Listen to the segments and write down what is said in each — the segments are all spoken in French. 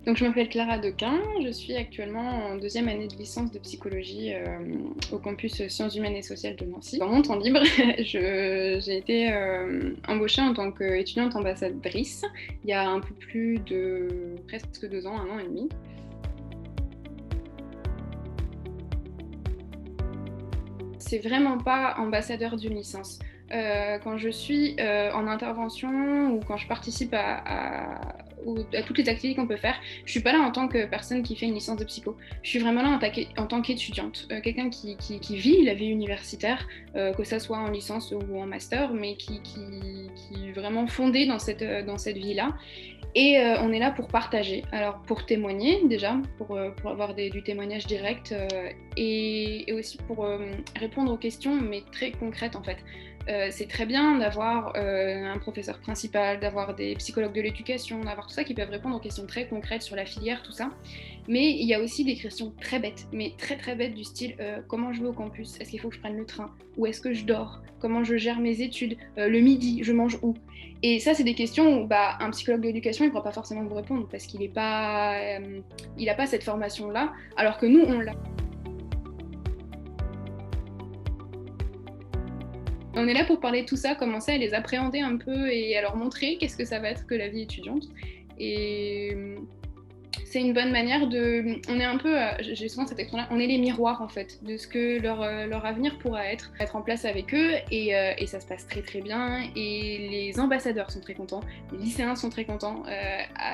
Donc, je m'appelle Clara Dequin, je suis actuellement en deuxième année de licence de psychologie au campus Sciences Humaines et Sociales de Nancy. Dans mon temps libre, j'ai été embauchée en tant qu'étudiante ambassadrice il y a un peu plus de presque 2 ans, 1 an et demi. C'est vraiment pas ambassadeur d'une licence. Quand je suis en intervention ou quand je participe à toutes les activités qu'on peut faire, je suis pas là en tant que personne qui fait une licence de psycho. Je suis vraiment là en tant qu'étudiante, quelqu'un qui vit la vie universitaire, que ça soit en licence ou en master, mais qui est vraiment fondé dans cette vie-là. Et on est là pour partager, alors pour témoigner déjà, pour avoir du témoignage direct et aussi pour répondre aux questions, mais très concrètes en fait. C'est très bien d'avoir un professeur principal, d'avoir des psychologues de l'éducation, d'avoir tout ça qui peuvent répondre aux questions très concrètes sur la filière, tout ça. Mais il y a aussi des questions très bêtes, mais très très bêtes du style comment je vais au campus? Est-ce qu'il faut que je prenne le train? Où est-ce que je dors? Comment je gère mes études? Le midi, je mange où? Et ça, c'est des questions où un psychologue de l'éducation, il ne pourra pas forcément vous répondre parce qu'il n'a pas cette formation-là, alors que nous, on l'a. On est là pour parler de tout ça, commencer à les appréhender un peu et à leur montrer qu'est-ce que ça va être que la vie étudiante. Et c'est une bonne manière de... On est un peu, j'ai souvent cette expression-là, on est les miroirs en fait de ce que leur avenir pourra être en place avec eux et ça se passe très très bien et les ambassadeurs sont très contents, les lycéens sont très contents.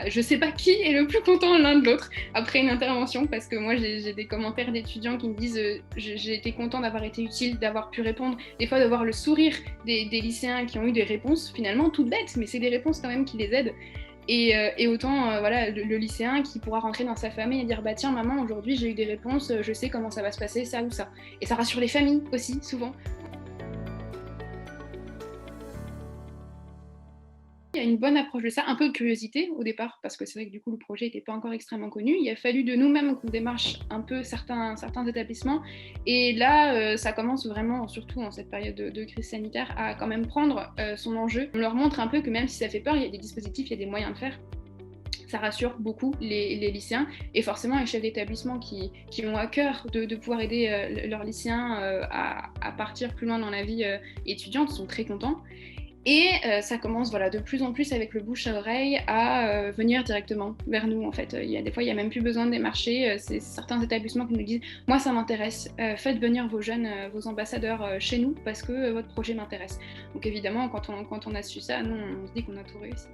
Je sais pas qui est le plus content l'un de l'autre après une intervention parce que moi j'ai des commentaires d'étudiants qui me disent j'ai été content d'avoir été utile, d'avoir pu répondre, des fois de voir le sourire des lycéens qui ont eu des réponses finalement toutes bêtes, mais c'est des réponses quand même qui les aident. Et autant voilà, le lycéen qui pourra rentrer dans sa famille et dire bah tiens maman aujourd'hui j'ai eu des réponses, je sais comment ça va se passer, ça ou ça. Et ça rassure les familles aussi souvent. Il y a une bonne approche de ça, un peu de curiosité au départ, parce que c'est vrai que du coup le projet n'était pas encore extrêmement connu. Il a fallu de nous-mêmes qu'on démarche un peu certains établissements. Et là, ça commence vraiment, surtout en cette période de crise sanitaire, à quand même prendre son enjeu. On leur montre un peu que même si ça fait peur, il y a des dispositifs, il y a des moyens de faire. Ça rassure beaucoup les lycéens et forcément les chefs d'établissement qui ont à cœur de pouvoir aider leurs lycéens à partir plus loin dans la vie étudiante sont très contents. Et ça commence voilà, de plus en plus avec le bouche à oreille à venir directement vers nous. En fait, des fois, il n'y a même plus besoin de démarcher. C'est certains établissements qui nous disent « Moi, ça m'intéresse. Faites venir vos jeunes, vos ambassadeurs chez nous parce que votre projet m'intéresse. » Donc évidemment, quand on a su ça, nous, on se dit qu'on a tout réussi.